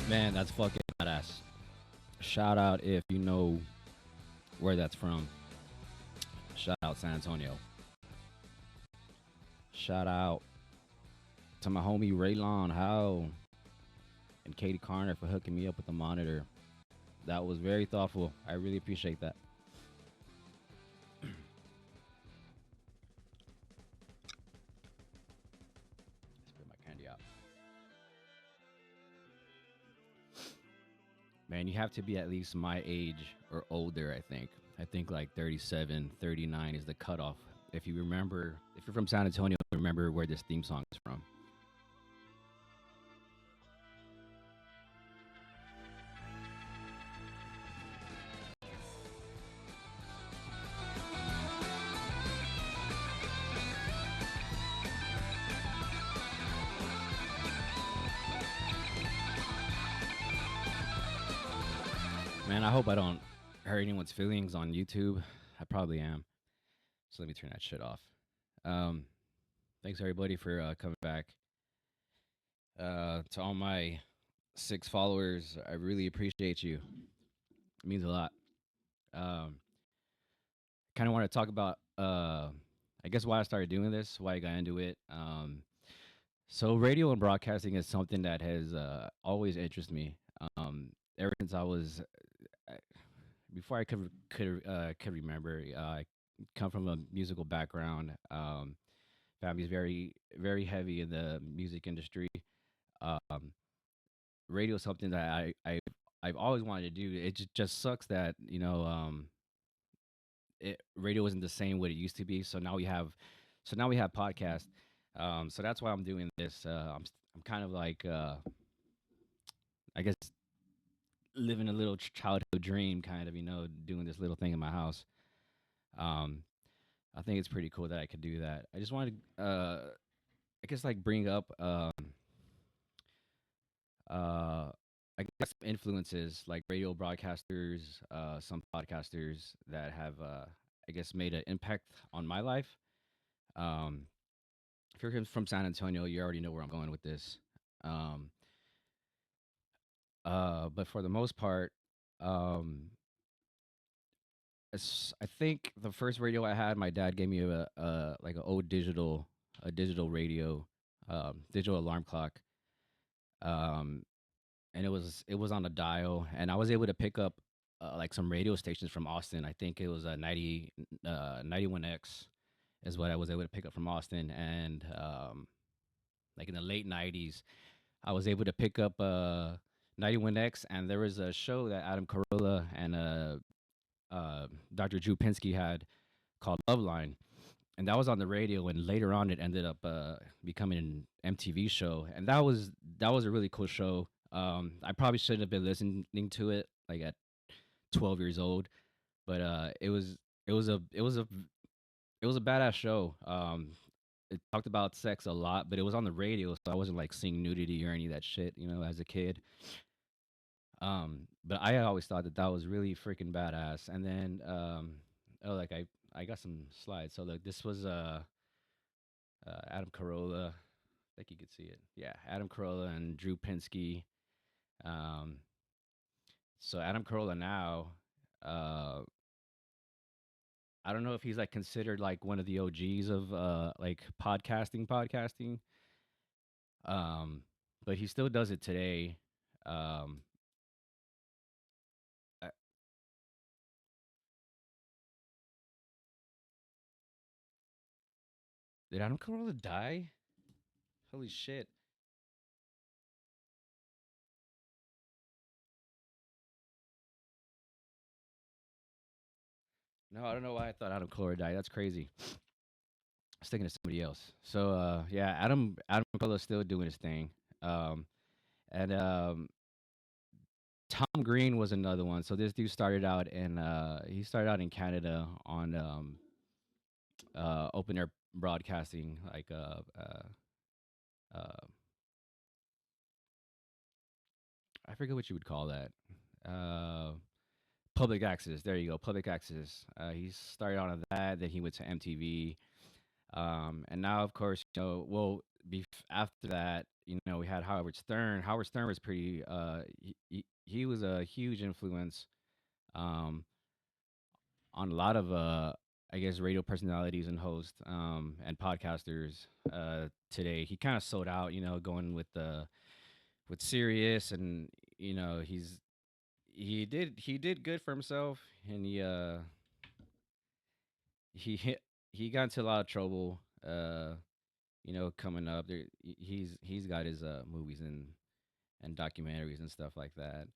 Man, that's fucking badass. Shout out if you know where that's from. Shout out San Antonio. Shout out to my homie Raylon Howe and Katie Carner for hooking me up with the monitor. That was very thoughtful. I really appreciate that. Spit my candy out. Man, you have to be at least my age or older, I think. I think like 37, 39 is the cutoff. If you remember, if you're from San Antonio, remember where this theme song is from. Man, I hope I don't hurt anyone's feelings on YouTube. I probably am. So let me turn that shit off. Um, Thanks everybody for coming back. To all my 6 followers, I really appreciate you. It means a lot. Um, kind of want to talk about, I guess, why I started doing this, why I got into it. So radio and broadcasting is something that has always interested me. Ever since I was, uh, before I could remember, I come from a musical background. Family's very heavy in the music industry. Um, Radio is something that I've always wanted to do. It just sucks that radio isn't the same what it used to be. So now we have podcasts. So that's why I'm doing this. I'm kind of like I guess living a little childhood dream, kind of doing this little thing in my house. Um, I think it's pretty cool that I could do that. I just wanted to I guess like bring up uh I guess influences like radio broadcasters, some podcasters that have I guess made an impact on my life. Um, if you're from San Antonio, you already know where I'm going with this. Um, but for the most part, um, I think the first radio I had, my dad gave me a like an old a digital radio, digital alarm clock. Um, and it was on a dial, and I was able to pick up like some radio stations from Austin. I think it was a 91X is what I was able to pick up from Austin, and like in the late '90s, I was able to pick up 91X, and there was a show that Adam Carolla and Dr. Drew Pinsky had called Loveline, and that was on the radio. And later on, it ended up becoming an MTV show, and that was a really cool show. I probably shouldn't have been listening to it like at 12 years old, but it was a it was a it was a badass show. It talked about sex a lot, but it was on the radio, so I wasn't like seeing nudity or any of that shit, as a kid. But I always thought that was really freaking badass. And then, oh, like I got some slides. So like this was Adam Carolla. think you could see it. Yeah, Adam Carolla and Drew Pinsky. Um, so Adam Carolla now, uh, I don't know if he's like considered like one of the OGs of like podcasting, um, but he still does it today. Um, I, did Adam Carolla die? Holy shit! No, I don't know why I thought Adam Carolla died. That's crazy. I was thinking of somebody else. So yeah, Adam Carolla's still doing his thing. Um, and Tom Green was another one. So this dude started out in Canada on open air broadcasting, like uh, I forget what you would call that. Uh, Public access. There you go. Public access. He started out on that. Then he went to MTV. And now, of course, after that, we had Howard Stern. Howard Stern was pretty. He was a huge influence um, on a lot of, I guess, radio personalities and hosts and podcasters today. He kind of sold out, going with Sirius, and he did good for himself, and he hit he got into a lot of trouble. Coming up there, he's got his movies and documentaries and stuff like that.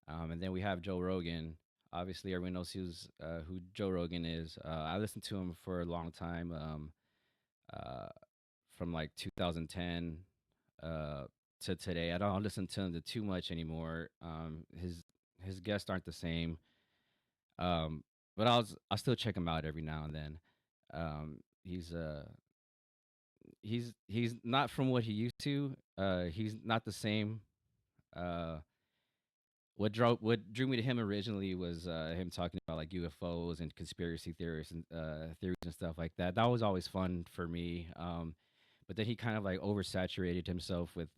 And then we have Joe Rogan. Obviously, everyone knows who Joe Rogan is. I listened to him for a long time, uh, from like 2010 uh, to today. I don't listen to him too much anymore. His guests aren't the same, um, but I'll still check him out every now and then. Um, he's uh he's not from what he used to. He's not the same. Uh, what drew me to him originally was him talking about like UFOs and conspiracy theories and theories and stuff like that. That was always fun for me. But then he kind of like oversaturated himself with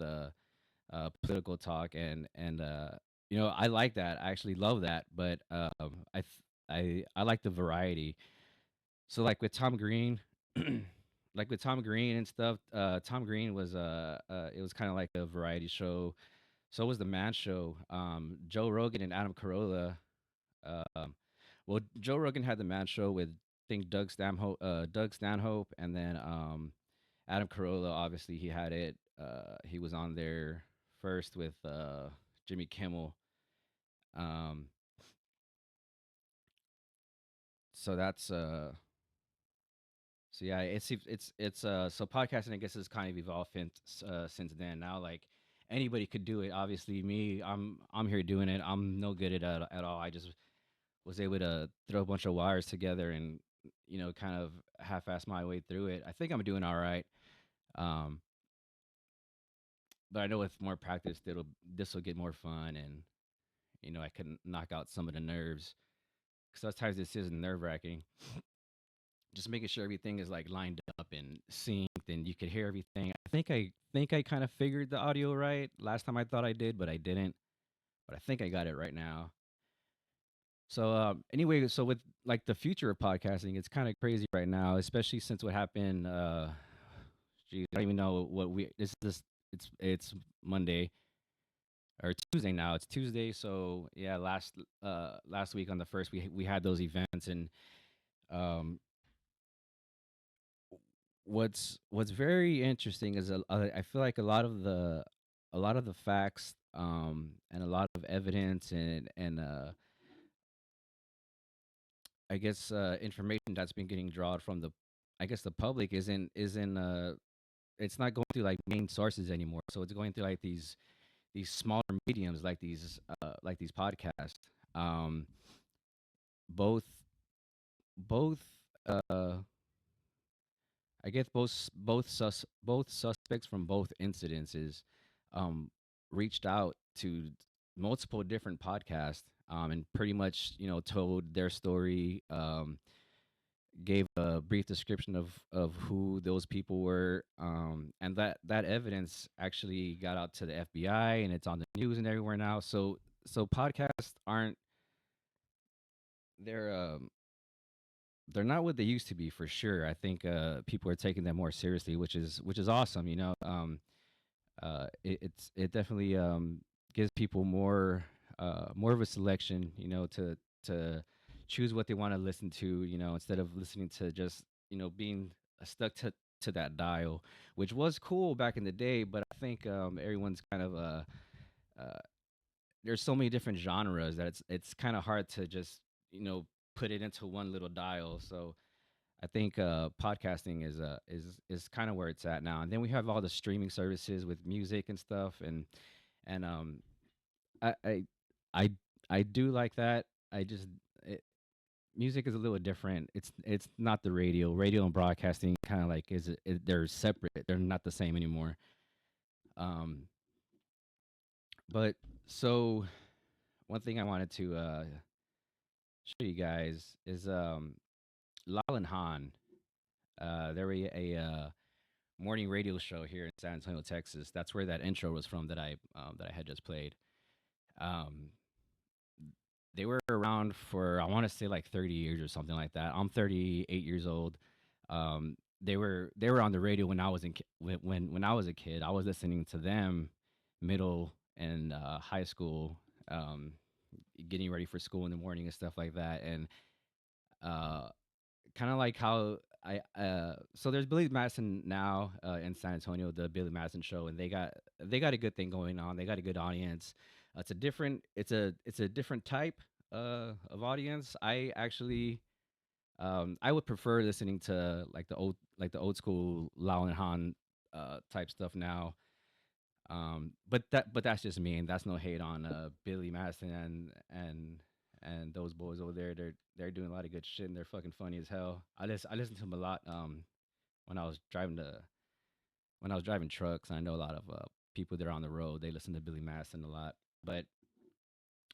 political talk, and I like that. I actually love that, but I like the variety. So like with Tom Green and stuff. Tom Green was it was kind of like a variety show. So was the Man Show. Joe Rogan and Adam Carolla. Um, well, Joe Rogan had the Man Show with I think Doug Stanhope, and then Adam Carolla. Obviously, he had it. He was on there first with Jimmy Kimmel. Um, so that's so yeah, it's so podcasting, I guess, has kind of evolved since then. Now, like, anybody could do it. Obviously, me, I'm here doing it. I'm no good at all. I just was able to throw a bunch of wires together and kind of half-ass my way through it. I think I'm doing all right. Um, but I know with more practice, this will get more fun, and I can knock out some of the nerves because sometimes this is nerve wracking. Just making sure everything is like lined up and synced and you could hear everything. I think I kind of figured the audio right last time. I thought I did, but I didn't. But I think I got it right now. So anyway, so with like the future of podcasting, it's kind of crazy right now, especially since what happened. Geez, I don't even know what we this it's Monday or Tuesday now. It's Tuesday, so yeah. Last week on the first, we had those events, and um, what's very interesting is I feel like a lot of the facts and a lot of evidence and I guess information that's been getting drawn from the I guess the public isn't it's not going through like main sources anymore. So it's going through like these smaller mediums like these podcasts. Um, both both uh I guess both suspects from both incidences um, reached out to multiple different podcasts and pretty much told their story. gave a brief description of who those people were, and that evidence actually got out to the FBI, and it's on the news and everywhere now. So podcasts aren't they're they're not what they used to be for sure. I think people are taking them more seriously, which is awesome. It definitely gives people more of a selection, to choose what they want to listen to, instead of listening to just being stuck to that dial, which was cool back in the day. But I think everyone's kind of uh, there's so many different genres that it's kind of hard to just put it into one little dial. So I think podcasting is kind of where it's at now. And then we have all the streaming services with music and stuff, and I I I I do like that. I just it, music is a little different. It's not the radio. Radio and broadcasting kind of like they're separate. They're not the same anymore. Um, but so one thing I wanted to show you guys is Lal and Han. They're a morning radio show here in San Antonio, Texas. That's where that intro was from that I had just played. Um, they were around for, I want to say, like 30 years or something like that. I'm 38 years old. They were on the radio when I was when I was a kid. I was listening to them middle and high school, um, getting ready for school in the morning and stuff like that. And uh, kind of like how so there's Billy Madison now in San Antonio, the Billy Madison show, and they got a good thing going on. They got a good audience. It's a different type of audience. I would prefer listening to like the old school Lao and Han type stuff now. But that's just me, and that's no hate on Billy Madison and those boys over there. They're doing a lot of good shit, and they're fucking funny as hell. I listen to them a lot when I was driving to when I was driving trucks. I know a lot of people that are on the road. They listen to Billy Madison a lot. But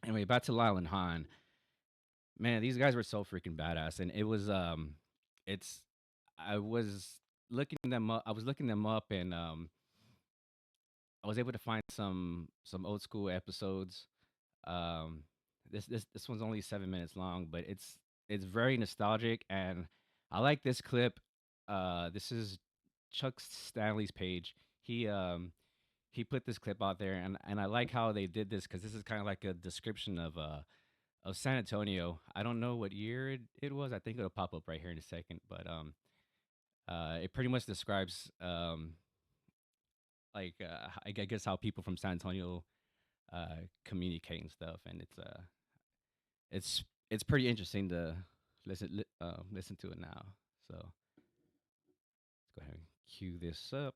anyway, back to Lyle and Han. Man, these guys were so freaking badass, and it's I was looking them up. I was looking them up, and I was able to find some old school episodes. Um, this one's only 7 minutes long, but it's very nostalgic, and I like this clip. This is Chuck Stanley's page. He put this clip out there, and I like how they did this because this is kind of like a description of San Antonio. I don't know what year it was. I think it'll pop up right here in a second, but it pretty much describes I guess how people from San Antonio communicate and stuff, and it's pretty interesting to listen to it now. So let's go ahead and cue this up.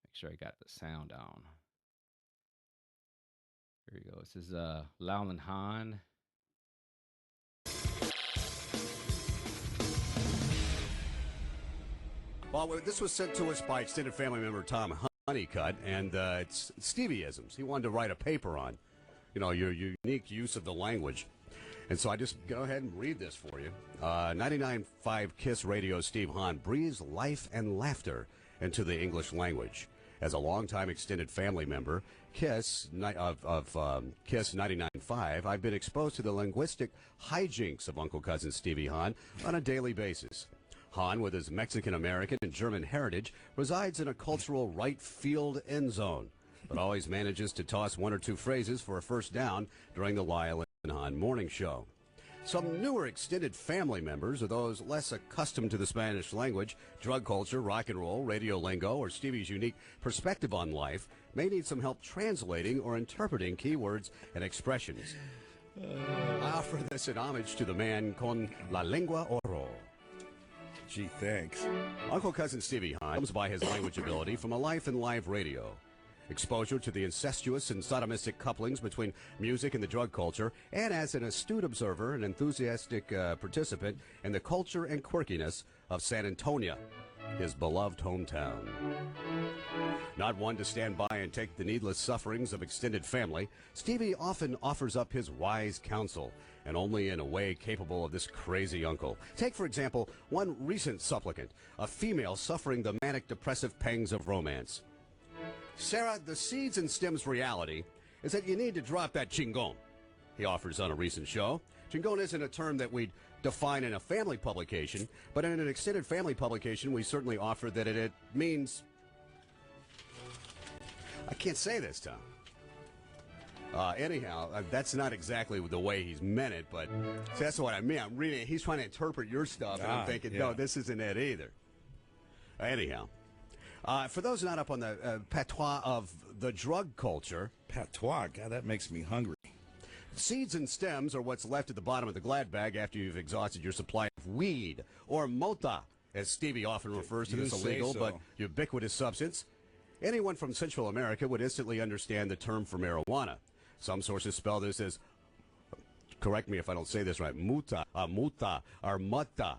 Make sure I got the sound on. Here we go. This is Lowland Han. Well, this was sent to us by extended family member Tom Honeycutt, and it's Stevieisms. He wanted to write a paper on, your unique use of the language. And so I just go ahead and read this for you. 99.5 KISS Radio Steve Hahn breathes life and laughter into the English language. As a longtime extended family member, KISS of KISS 99.5, I've been exposed to the linguistic hijinks of Uncle Cousin Stevie Hahn on a daily basis. Hahn, with his Mexican-American and German heritage, resides in a cultural right field end zone, but always manages to toss one or two phrases for a first down during the Lyle and Hahn morning show. Some newer extended family members, or those less accustomed to the Spanish language, drug culture, rock and roll, radio lingo, or Stevie's unique perspective on life, may need some help translating or interpreting keywords and expressions. I offer this in homage to the man con la lengua oro. Gee, thanks. Uncle Cousin Stevie Hahn comes by his language ability from a life in live radio. Exposure to the incestuous and sodomistic couplings between music and the drug culture, and as an astute observer and enthusiastic participant in the culture and quirkiness of San Antonio. his beloved hometown. Not one to stand by and take the needless sufferings of extended family, Stevie often offers up his wise counsel, and only in a way capable of this crazy uncle. Take, for example, one recent supplicant, a female suffering the manic depressive pangs of romance. Sarah, the seeds and stems reality is that you need to drop that chingon, he offers on a recent show. Chingon isn't a term that we'd define in a family publication, but in an extended family publication, we certainly offer that it means... I can't say this, Tom. Anyhow, that's not exactly the way he's meant it, but see, that's what I mean. I'm reading it. He's trying to interpret your stuff, and I'm thinking, no, this isn't it either. Anyhow, for those not up on the patois of the drug culture... Patois? God, that makes me hungry. Seeds and stems are what's left at the bottom of the glad bag after you've exhausted your supply of weed, or mota, as Stevie often refers to this illegal but ubiquitous substance. Anyone from Central America would instantly understand the term for marijuana. Some sources spell this as, correct me if I don't say this right, muta, or mutta.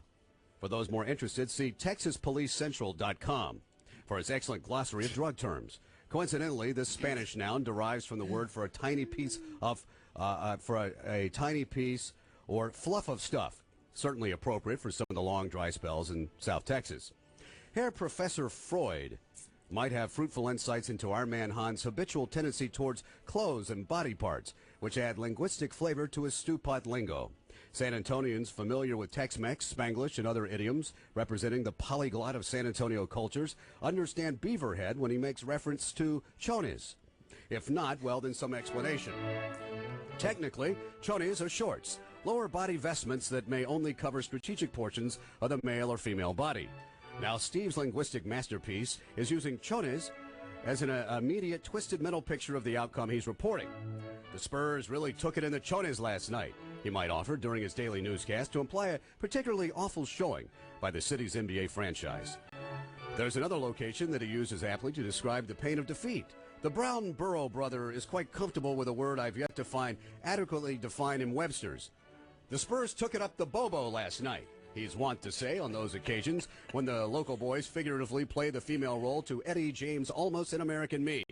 For those more interested, see TexasPoliceCentral.com for its excellent glossary of drug terms. Coincidentally, this Spanish noun derives from the word for a tiny piece of a tiny piece or fluff of stuff, certainly appropriate for some of the long dry spells in South Texas. Here, Professor Freud might have fruitful insights into our man Han's habitual tendency towards clothes and body parts, which add linguistic flavor to his stew-pot lingo. San Antonians familiar with Tex-Mex, Spanglish, and other idioms representing the polyglot of San Antonio cultures understand Beaverhead when he makes reference to chones. If not, well, then some explanation. Technically, chones are shorts, lower body vestments that may only cover strategic portions of the male or female body. Now, Steve's linguistic masterpiece is using chones as an immediate twisted mental picture of the outcome he's reporting. The Spurs really took it in the chones last night, he might offer during his daily newscast to imply a particularly awful showing by the city's NBA franchise. There's another location that he uses aptly to describe the pain of defeat. The Brown Burrow brother is quite comfortable with a word I've yet to find adequately defined in Webster's. The Spurs took it up the Bobo last night, he's wont to say on those occasions when the local boys figuratively play the female role to Eddie James' Almost an American Me.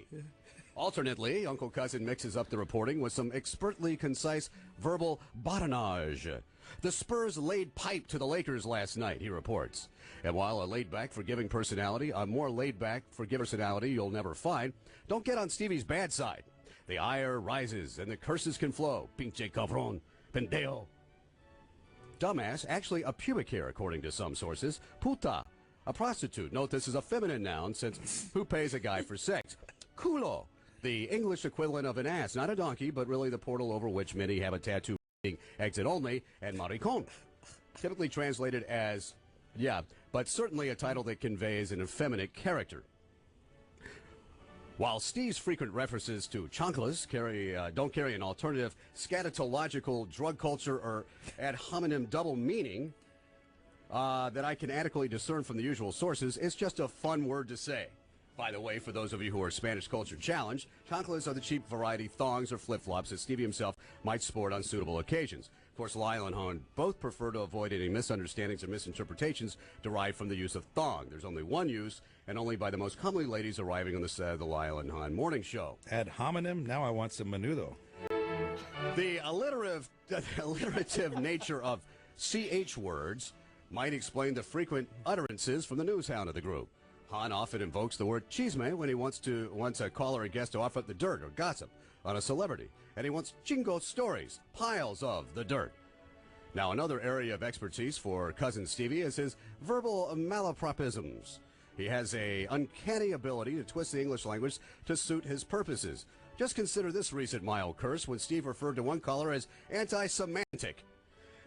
Alternately, Uncle Cousin mixes up the reporting with some expertly concise verbal badinage. The Spurs laid pipe to the Lakers last night, he reports. And while a laid-back, forgiving personality, a more laid-back, forgiving personality you'll never find, don't get on Stevie's bad side. The ire rises and the curses can flow. Pinche cabron, pendejo. Dumbass, actually a pubic hair, according to some sources. Puta, a prostitute. Note this is a feminine noun since who pays a guy for sex? Culo, the English equivalent of an ass, not a donkey, but really the portal over which many have a tattoo being exit only, and maricon, typically translated as, but certainly a title that conveys an effeminate character. While Steve's frequent references to chanclas don't carry an alternative scatological drug culture or ad hominem double meaning that I can adequately discern from the usual sources, it's just a fun word to say. By the way, for those of you who are Spanish culture challenged, chanclas are the cheap variety thongs or flip-flops that Stevie himself might sport on suitable occasions. Of course, Lyle and Hahn both prefer to avoid any misunderstandings or misinterpretations derived from the use of thong. There's only one use, and only by the most comely ladies arriving on the Lyle and Hahn morning show. Ad hominem? Now I want some menudo. The alliterative nature of CH words might explain the frequent utterances from the news hound of the group. Hahn often invokes the word chisme when he wants a caller or guest to offer up the dirt or gossip on a celebrity. And he wants chingo stories, piles of the dirt. Now, another area of expertise for Cousin Stevie is his verbal malapropisms. He has a uncanny ability to twist the English language to suit his purposes. Just consider this recent mild curse when Steve referred to one caller as anti-semantic.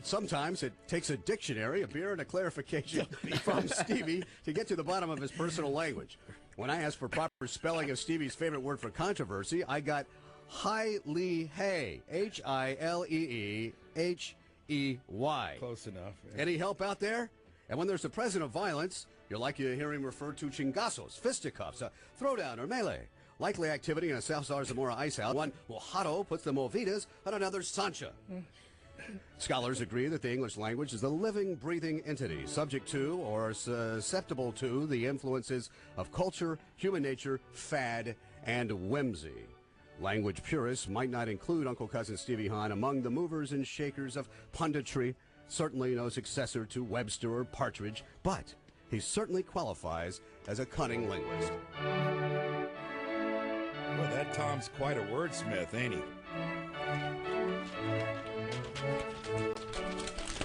Sometimes it takes a dictionary, a beer, and a clarification from Stevie to get to the bottom of his personal language. When I asked for proper spelling of Stevie's favorite word for controversy, I got Hileehey, Hileehey. Close enough. Any help out there? And when there's a present of violence, you're likely to hear him refer to chingazos, fisticuffs, a throwdown, or melee. Likely activity in a South Zamora ice house. One mojado puts the movidas on another Sancha. Scholars agree that the English language is a living, breathing entity, subject to or susceptible to the influences of culture, human nature, fad, and whimsy. Language purists might not include Uncle Cousin Stevie Hahn among the movers and shakers of punditry, certainly no successor to Webster or Partridge, but he certainly qualifies as a cunning linguist. Well, that Tom's quite a wordsmith, ain't he?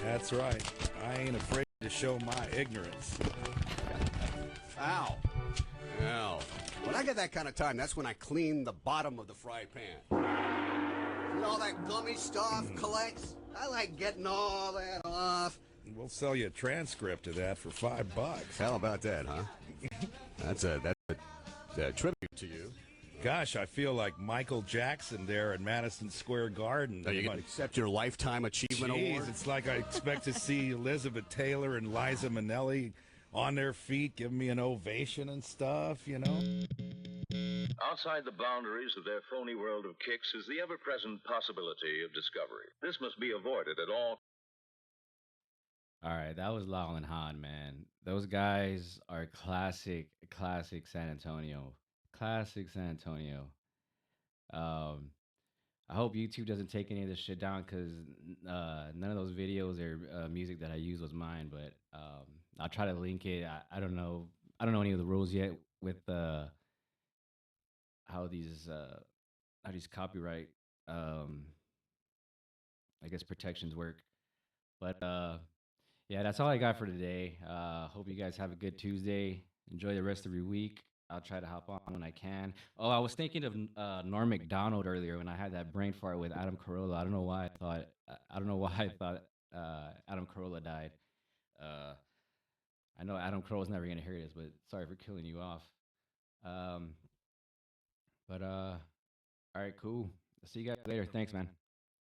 That's right. I ain't afraid to show my ignorance. Ow. Ow. When I get that kind of time, that's when I clean the bottom of the fry pan. And all that gummy stuff collects. I like getting all that off. We'll sell you a transcript of that for $5. How about that, huh? That's a tribute to you. Gosh, I feel like Michael Jackson there at Madison Square Garden. Are you going to accept your Lifetime Achievement Award? It's like I expect to see Elizabeth Taylor and Liza Minnelli on their feet giving me an ovation and stuff, you know? Outside the boundaries of their phony world of kicks is the ever-present possibility of discovery. This must be avoided at all. All right, that was Lyle and Han, man. Those guys are classic San Antonio. Classic San Antonio. I hope YouTube doesn't take any of this shit down because none of those videos or music that I used was mine. But I'll try to link it. I don't know. I don't know any of the rules yet with how these copyright I guess protections work. But yeah, that's all I got for today. Hope you guys have a good Tuesday. Enjoy the rest of your week. I'll try to hop on when I can. Oh, I was thinking of Norm Macdonald earlier when I had that brain fart with Adam Carolla. I don't know why I thought Adam Carolla died. I know Adam Carolla's never gonna hear this, but sorry for killing you off. But all right, cool. See you guys later. Thanks, man.